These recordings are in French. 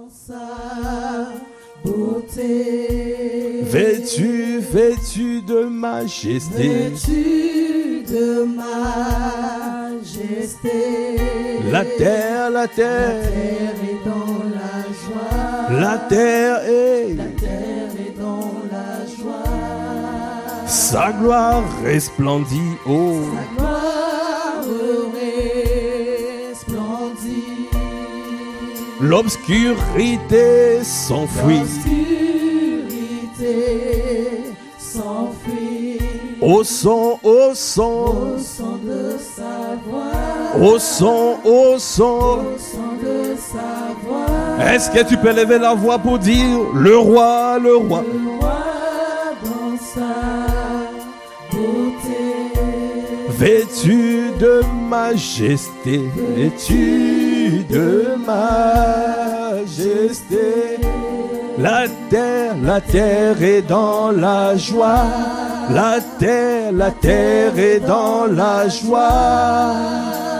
sa beauté. Vêtu, vêtu de majesté. Vêtu de majesté. La terre, La terre est dans la joie. la terre est, Dans la joie. sa gloire resplendit, oh. Sa gloire resplendit. L'obscurité s'enfuit. L'obscurité s'enfuit. Au son, au son, Au son de sa voix. au son, au son. Au son de sa voix. Est-ce que tu peux lever la voix pour dire le roi, le roi? Le roi dans sa beauté. Vêtu de majesté, vêtu de majesté. La terre est dans la joie. La terre est dans la joie.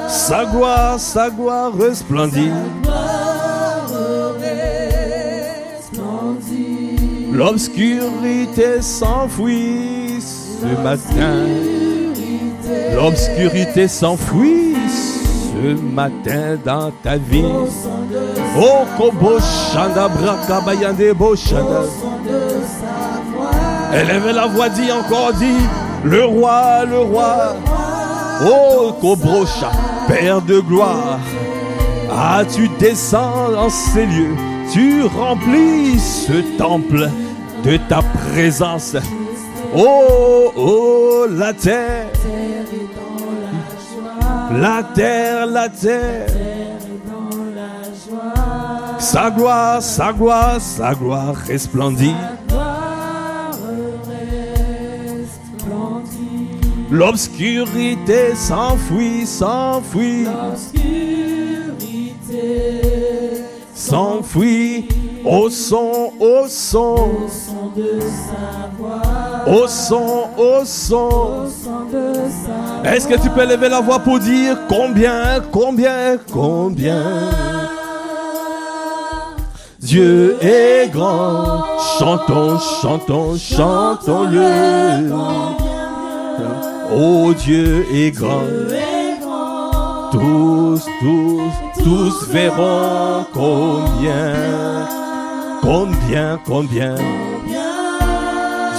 Sa gloire resplendit. L'obscurité s'enfuit ce matin. L'obscurité s'enfuit ce matin dans ta vie. Oh, Kobo Shanda Braka Bayande Boshanda. Élève la voix, dit encore, dit le roi, le roi. Oh, Kobrocha, Père de gloire. Ah, tu descends dans ces lieux. Tu remplis ce temple de ta présence. Oh, oh, la terre. La terre, la terre. Sa gloire, sa gloire, sa gloire resplendit. L'obscurité s'enfuit, s'enfuit. S'enfuit au son, au son. Au son de sa voix. Au son, au son. Au son de sa voix. Est-ce que tu peux lever la voix pour dire combien, combien, combien? Dieu est grand. Chantons, chantons, chantons-le. Oh, Dieu est grand. Tous, tous, tous verront combien, combien, combien.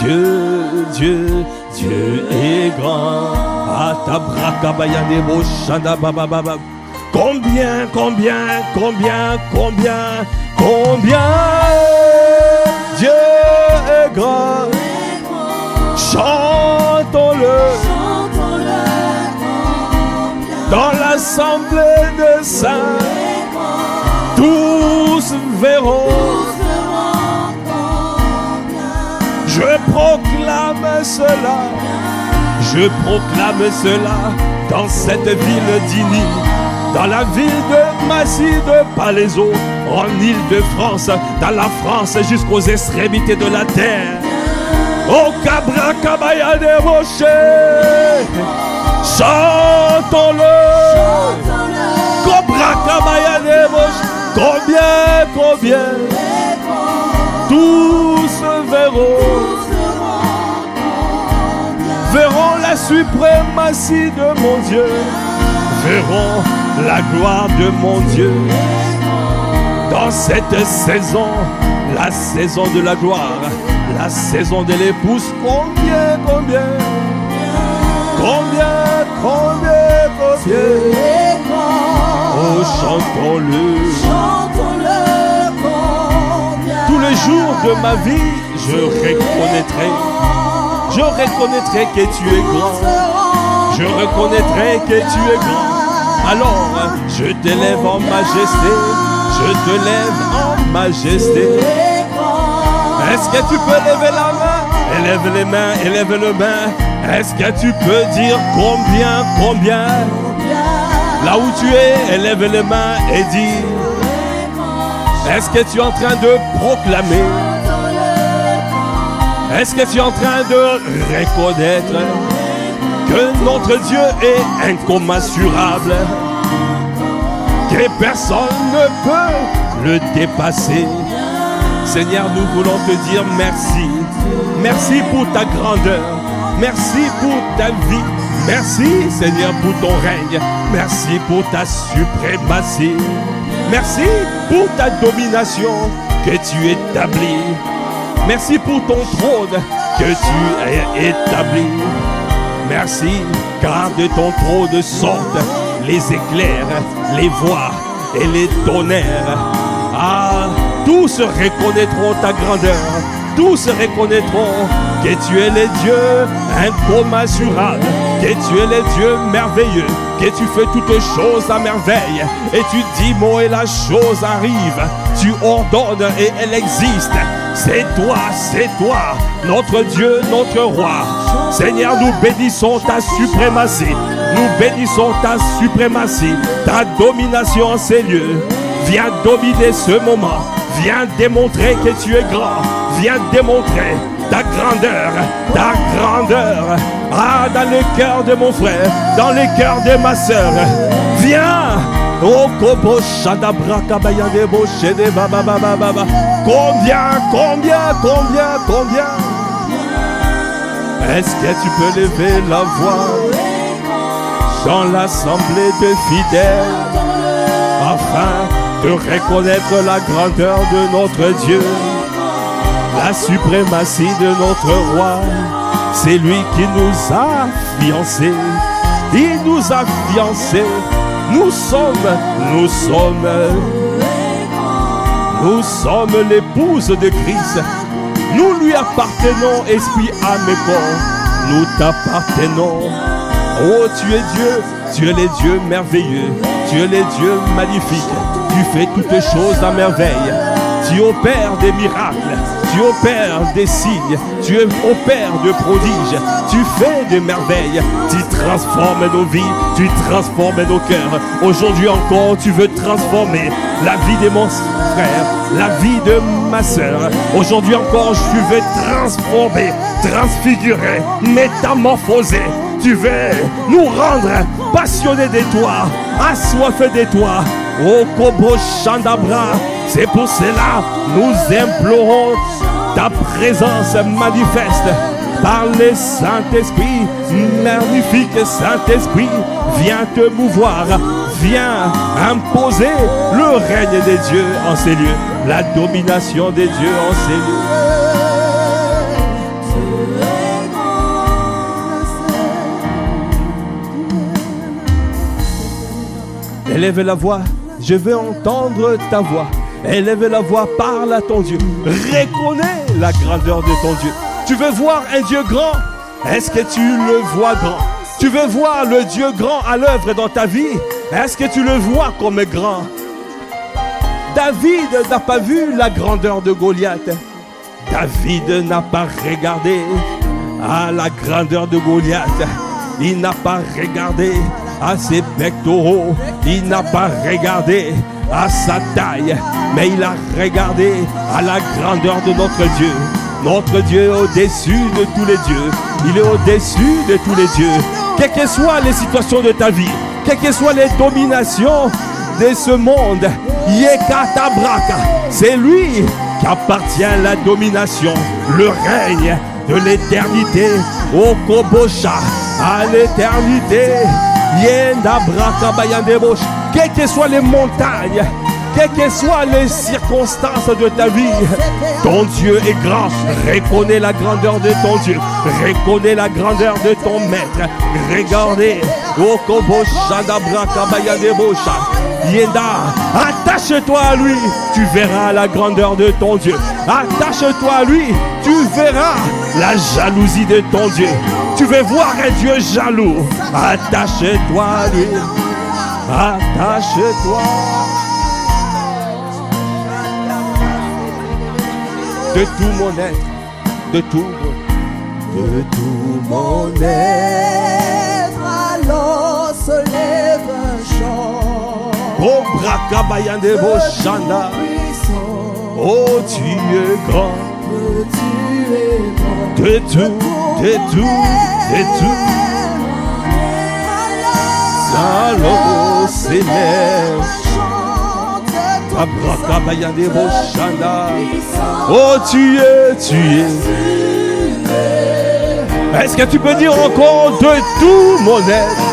Dieu, Dieu, Dieu est grand. Atabrakabayane boshanda bababa. Combien, combien, combien, combien, combien. Dieu est grand. Chantons-le. Dans l'assemblée de saints, tous verront. Je proclame cela. Je proclame cela dans cette ville d'Ini, dans la ville de Massy de Palaiseau, en Île-de-France, dans la France jusqu'aux extrémités de la terre. Au Cabra Cabaya des Rochers, chantons-le. Cobra Cabaya des Rochers, combien, combien, tous verront la suprématie de mon Dieu, verront la gloire de mon Dieu. Dans cette saison, la saison de la gloire, la saison de l'épouse, combien, combien, combien, combien, combien. Oh, chantons-le. Tous les jours de ma vie, je reconnaîtrai que tu es grand. Je reconnaîtrai que tu es grand. Alors, je t'élève en majesté. Je te lève en majesté. Est-ce que tu peux lever la main? Élève les mains, élève les mains. Est-ce que tu peux dire combien, combien? Là où tu es, élève les mains et dis. Est-ce que tu es en train de proclamer? Est-ce que tu es en train de reconnaître que notre Dieu est incommensurable, que personne ne peut le dépasser. Seigneur, nous voulons te dire merci. Merci pour ta grandeur. Merci pour ta vie. Merci, Seigneur, pour ton règne. Merci pour ta suprématie. Merci pour ta domination que tu établis. Merci pour ton trône que tu as établi. Merci, car de ton trône sortent les éclairs, les voix et les tonnerres. Ah, tous reconnaîtront ta grandeur. Tous reconnaîtront que tu es le Dieu incommensurable, que tu es le Dieu merveilleux, que tu fais toutes choses à merveille. Et tu dis mot et la chose arrive. Tu ordonnes et elle existe. C'est toi, notre Dieu, notre roi. Seigneur, nous bénissons ta suprématie. Nous bénissons ta suprématie, ta domination en ces lieux. Viens dominer ce moment. Viens démontrer que tu es grand. Viens démontrer ta grandeur, ta grandeur. Ah, dans le cœur de mon frère, dans le cœur de ma sœur. Viens. Oh, kobo shadabra kabayande bo shede baba baba baba. Combien est-ce que tu peux lever la voix dans l'assemblée de fidèles afin de reconnaître la grandeur de notre Dieu, la suprématie de notre roi? C'est lui qui nous a fiancés. Il nous a fiancés. Nous sommes l'épouse de Christ. Nous lui appartenons, esprit, âme et corps. Nous t'appartenons. Oh, tu es Dieu. Tu es le Dieu merveilleux. Tu es le Dieu magnifique. Tu fais toutes choses à merveille. Tu opères des miracles. Tu opères des signes. Tu opères de prodiges. Tu fais des merveilles. Tu transformes nos vies. Tu transformes nos cœurs. Aujourd'hui encore, tu veux transformer la vie de mon frère, la vie de ma soeur. Aujourd'hui encore, tu veux transformer, transfigurer, métamorphoser. Tu veux nous rendre passionnés de toi, assoiffés de toi. Oh, Kobo Chandabra. C'est pour cela nous implorons ta présence manifeste par le Saint-Esprit. Magnifique Saint-Esprit, viens te mouvoir, viens imposer le règne des dieux en ces lieux, la domination des dieux en ces lieux. Élève la voix, je veux entendre ta voix. Élève la voix, parle à ton Dieu. Reconnais la grandeur de ton Dieu. Tu veux voir un Dieu grand? Est-ce que tu le vois grand? Tu veux voir le Dieu grand à l'œuvre dans ta vie? Est-ce que tu le vois comme grand? David n'a pas vu la grandeur de Goliath. David n'a pas regardé à la grandeur de Goliath. Il n'a pas regardé à ses pectoraux. Il n'a pas regardé à sa taille, mais il a regardé à la grandeur de notre Dieu. Notre Dieu est au-dessus de tous les dieux. Il est au-dessus de tous les dieux. Quelles que soient les situations de ta vie, quelles que soient les dominations de ce monde, Yekatabraka, c'est lui qui appartient à la domination, le règne de l'éternité, au Kobosha, à l'éternité. Yendabraka Bayandebosh. Quelles que soient les montagnes, quelles que soient les circonstances de ta vie, ton Dieu est grand. Reconnais la grandeur de ton Dieu. Reconnais la grandeur de ton maître. Regardez. Yenda, attache-toi à lui, tu verras la grandeur de ton Dieu. Attache-toi à lui, tu verras la jalousie de ton Dieu. Tu veux voir un Dieu jaloux. Attache-toi à lui. Attache-toi. De tout mon être, de tout mon être, alors se lève un chant. Oh, Brakabayande Boshanda. Oh, tu es grand. De tout. Alors s'élève. Oh, tu es. Est-ce que tu peux dire encore de tout mon être?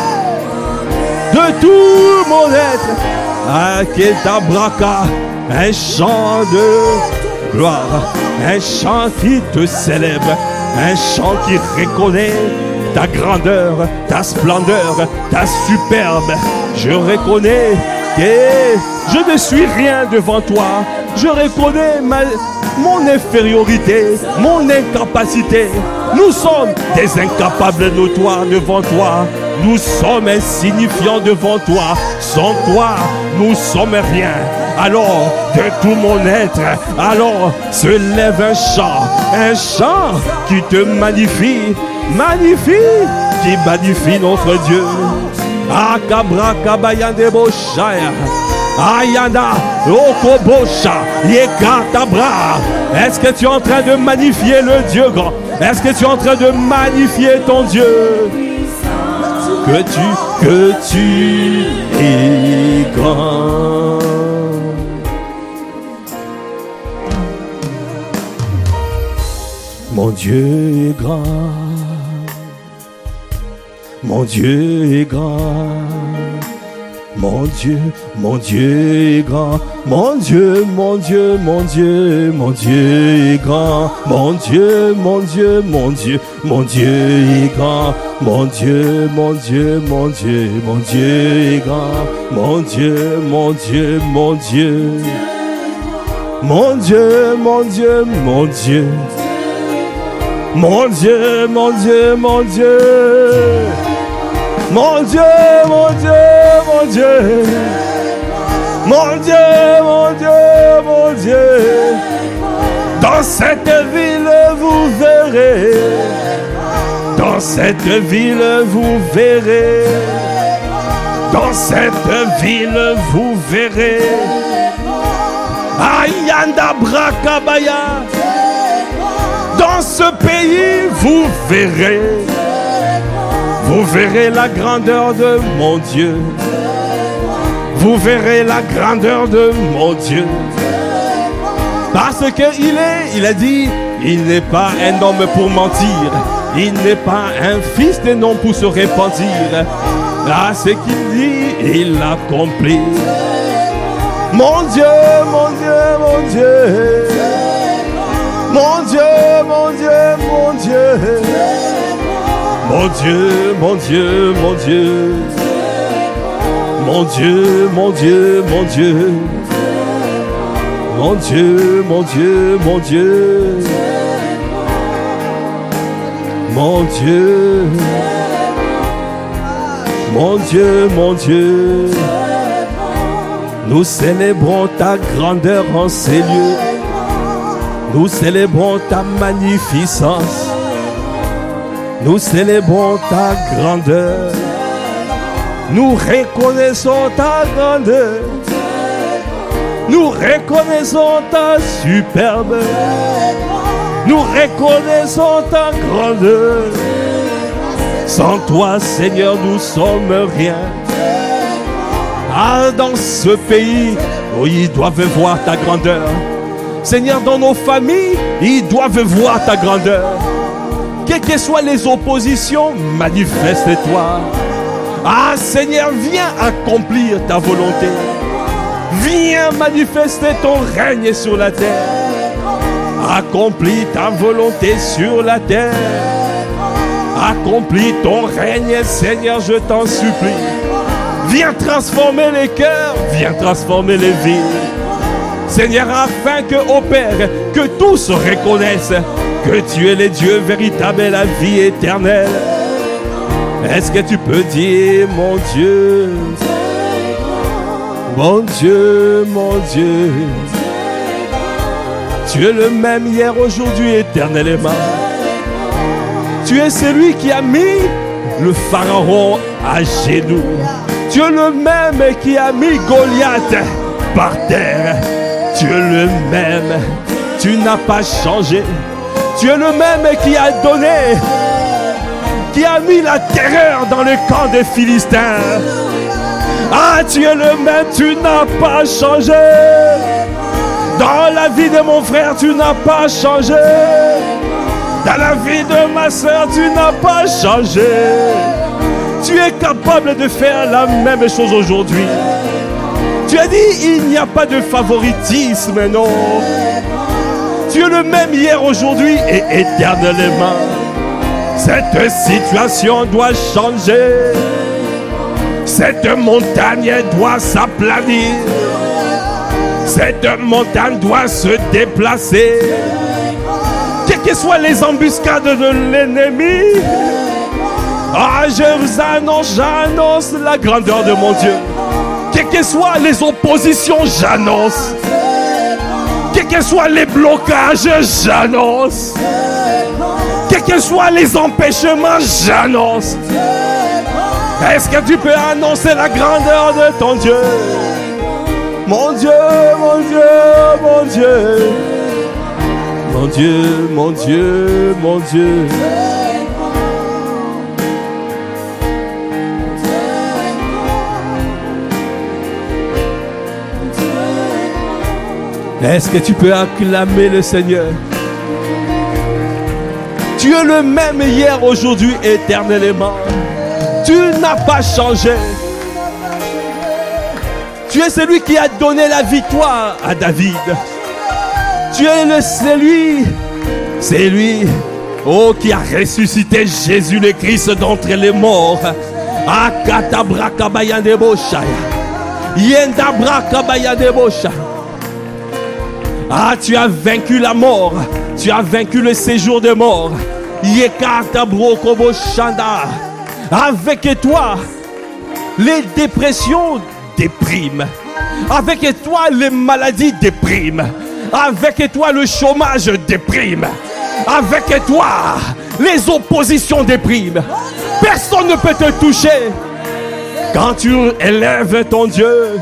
De tout mon être. Ah, Ketabraka, un chant de gloire, un chant qui te célèbre, un chant qui reconnaît ta grandeur, ta splendeur, ta superbe. Je reconnais que je ne suis rien devant toi. Je reconnais mon infériorité, mon incapacité. Nous sommes des incapables notoires devant toi. Nous sommes insignifiants devant toi. Sans toi, nous sommes rien. Alors, de tout mon être, alors se lève un chant qui te magnifie, qui magnifie notre Dieu. Akabra kabayande boshaya, ayanda okobosha, yekatabra. Est-ce que tu es en train de magnifier le Dieu grand? Est-ce que tu es en train de magnifier ton Dieu? Que tu es grand. Mon Dieu est grand. Mon Dieu est grand. Mon Dieu est grand. Mon Dieu est grand. Mon Dieu est grand. Mon Dieu est grand. Mon Dieu. Mon Dieu Dans cette ville vous verrez. Dans cette ville vous verrez. Dans cette ville vous verrez. Ayanda Brakabaya. Dans ce pays vous verrez. Vous verrez la grandeur de mon Dieu. Vous verrez la grandeur de mon Dieu. Parce qu'il a dit, il n'est pas un homme pour mentir. Il n'est pas un fils d'un homme pour se repentir. Là, ce qu'il dit, il l'accomplit. Mon Dieu, mon Dieu, mon Dieu. Mon Dieu, mon Dieu, mon Dieu. Mon Dieu, mon Dieu, mon Dieu. Mon Dieu, mon Dieu, mon Dieu. Mon Dieu, mon Dieu, mon Dieu. Mon Dieu. Mon Dieu, mon Dieu. Nous célébrons ta grandeur en ces lieux. Nous célébrons ta magnificence. Nous célébrons ta grandeur. Nous reconnaissons ta grandeur. Nous reconnaissons ta superbe. Nous reconnaissons ta grandeur. Sans toi, Seigneur, nous sommes rien. Ah, dans ce pays, oh, ils doivent voir ta grandeur. Seigneur, dans nos familles, ils doivent voir ta grandeur. Quelles que soient les oppositions, manifeste-toi. Ah, Seigneur, viens accomplir ta volonté. Viens manifester ton règne sur la terre. Accomplis ta volonté sur la terre. Accomplis ton règne, Seigneur, je t'en supplie. Viens transformer les cœurs, viens transformer les vies. Seigneur, afin que, ô Père, que tous reconnaissent que tu es le Dieu véritable et la vie éternelle. Est-ce que tu peux dire, mon Dieu, mon Dieu, mon Dieu, tu es le même hier, aujourd'hui, éternellement. Tu es celui qui a mis le pharaon à genoux. Tu es le même qui a mis Goliath par terre. Tu es le même, tu n'as pas changé. Tu es le même qui a donné, qui a mis la terreur dans le camp des Philistins. Ah, tu es le même, tu n'as pas changé. Dans la vie de mon frère, tu n'as pas changé. Dans la vie de ma soeur, tu n'as pas changé. Tu es capable de faire la même chose aujourd'hui. Tu as dit, il n'y a pas de favoritisme, non. Tu es le même hier, aujourd'hui et éternellement. Cette situation doit changer. Cette montagne doit s'aplanir. Cette montagne doit se déplacer. Quelles que soient les embuscades de l'ennemi, ah, je vous annonce, j'annonce la grandeur de mon Dieu. Quelles que soient les oppositions, j'annonce. Quels que soient les blocages, j'annonce. Quels que soient les empêchements, j'annonce. Est-ce que tu peux annoncer la grandeur de ton Dieu? Mon Dieu, mon Dieu, mon Dieu. Mon Dieu, mon Dieu, mon Dieu. Est-ce que tu peux acclamer le Seigneur? Tu es le même hier, aujourd'hui, éternellement. Tu n'as pas changé. Tu es celui qui a donné la victoire à David. Tu es c'est lui, oh, qui a ressuscité Jésus le Christ d'entre les morts. Ah, tu as vaincu la mort. Tu as vaincu le séjour de mort. Avec toi, les dépressions dépriment. Avec toi, les maladies dépriment. Avec toi, le chômage déprime. Avec toi, les oppositions dépriment. Personne ne peut te toucher. Quand tu élèves ton Dieu,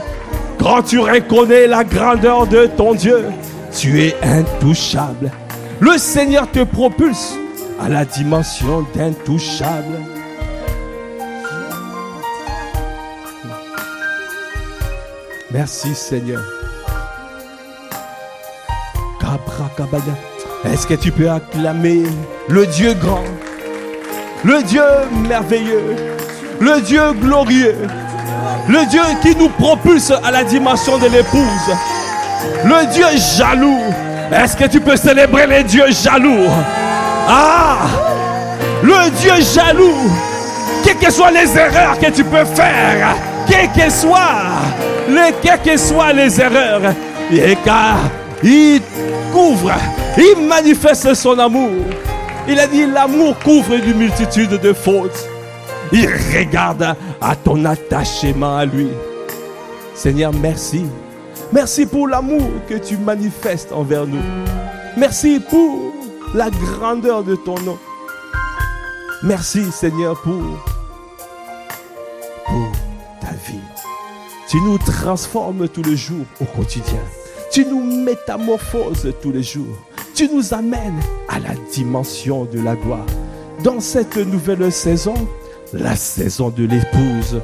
quand tu reconnais la grandeur de ton Dieu, tu es intouchable. Le Seigneur te propulse à la dimension d'intouchable. Merci Seigneur. Est-ce que tu peux acclamer le Dieu grand, le Dieu merveilleux, le Dieu glorieux, le Dieu qui nous propulse à la dimension de l'épouse, le Dieu jaloux? Est-ce que tu peux célébrer les dieux jaloux? Ah, le Dieu jaloux, quelles que soient les erreurs que tu peux faire, quelles que soient les erreurs, et car il couvre, il manifeste son amour. Il a dit, l'amour couvre une multitude de fautes. Il regarde à ton attachement à lui. Seigneur, merci. Merci pour l'amour que tu manifestes envers nous. Merci pour la grandeur de ton nom. Merci Seigneur pour ta vie. Tu nous transformes tous les jours au quotidien. Tu nous métamorphoses tous les jours. Tu nous amènes à la dimension de la gloire. Dans cette nouvelle saison, la saison de l'épouse,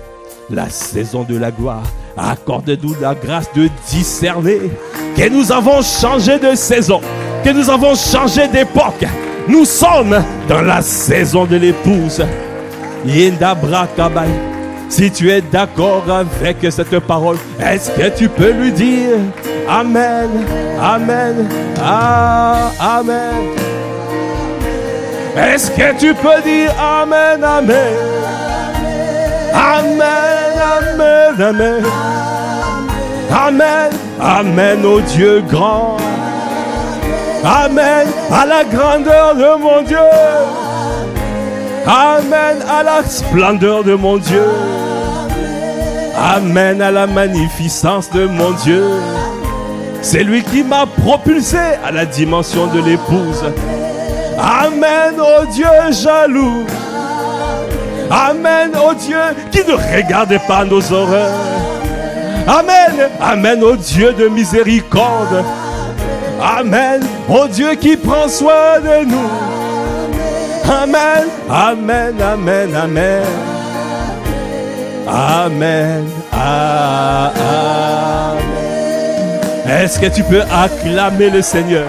la saison de la gloire, accorde-nous la grâce de discerner que nous avons changé de saison, que nous avons changé d'époque. Nous sommes dans la saison de l'épouse. Si tu es d'accord avec cette parole, est-ce que tu peux lui dire Amen, Amen, Amen? Est-ce que tu peux dire Amen, Amen? Amen, Amen, Amen. Amen, Amen au Dieu grand. Amen à la grandeur de mon Dieu. Amen à la splendeur de mon Dieu. Amen à la magnificence de mon Dieu. C'est lui qui m'a propulsé à la dimension de l'épouse. Amen au Dieu jaloux. Amen au Dieu qui ne regarde pas nos horreurs. Amen, Amen au Dieu de miséricorde. Amen au Dieu qui prend soin de nous. Amen, Amen, Amen, Amen. Amen, Est-ce que tu peux acclamer le Seigneur?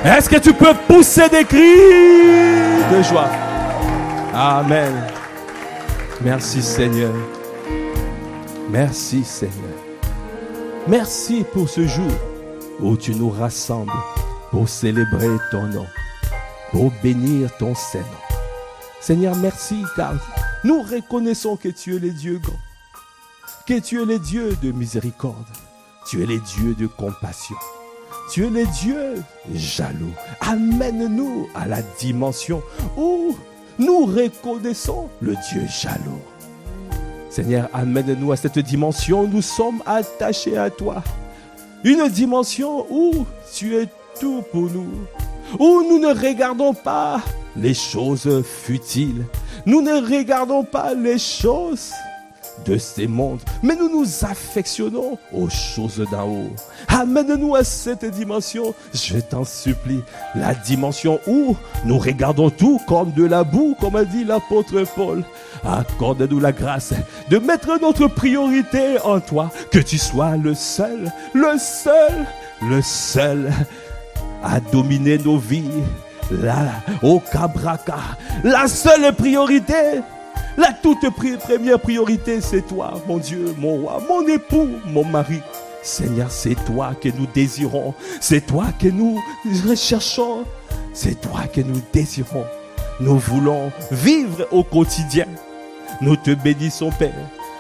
Est-ce que tu peux pousser des cris de joie? Amen. Merci Seigneur. Merci Seigneur. Merci pour ce jour où tu nous rassembles pour célébrer ton nom, pour bénir ton Saint-Nom. Seigneur, merci car nous reconnaissons que tu es le Dieu grand, que tu es le Dieu de miséricorde, tu es le Dieu de compassion, tu es le Dieu jaloux. Amène-nous à la dimension où nous reconnaissons le Dieu jaloux. Seigneur, amène-nous à cette dimension où nous sommes attachés à toi. Une dimension où tu es tout pour nous, où nous ne regardons pas les choses futiles, nous ne regardons pas les choses de ces mondes, mais nous nous affectionnons aux choses d'en haut. Amène-nous à cette dimension, je t'en supplie, la dimension où nous regardons tout comme de la boue, comme a dit l'apôtre Paul. Accorde-nous la grâce de mettre notre priorité en toi, que tu sois le seul à dominer nos vies. Au Cabraca, la seule priorité, la toute première priorité, c'est toi, mon Dieu, mon roi, mon époux, mon mari. Seigneur, c'est toi que nous désirons, c'est toi que nous recherchons, c'est toi que nous désirons. Nous voulons vivre au quotidien. Nous te bénissons, Père.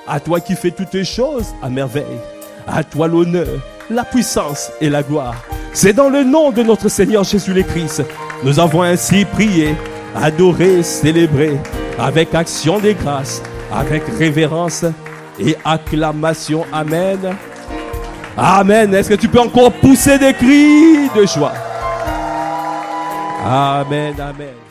À toi qui fais toutes choses à merveille. À toi l'honneur, la puissance et la gloire. C'est dans le nom de notre Seigneur Jésus le Christ. Nous avons ainsi prié, adoré, célébré, avec action de grâce, avec révérence et acclamation. Amen. Amen. Est-ce que tu peux encore pousser des cris de joie? Amen, amen.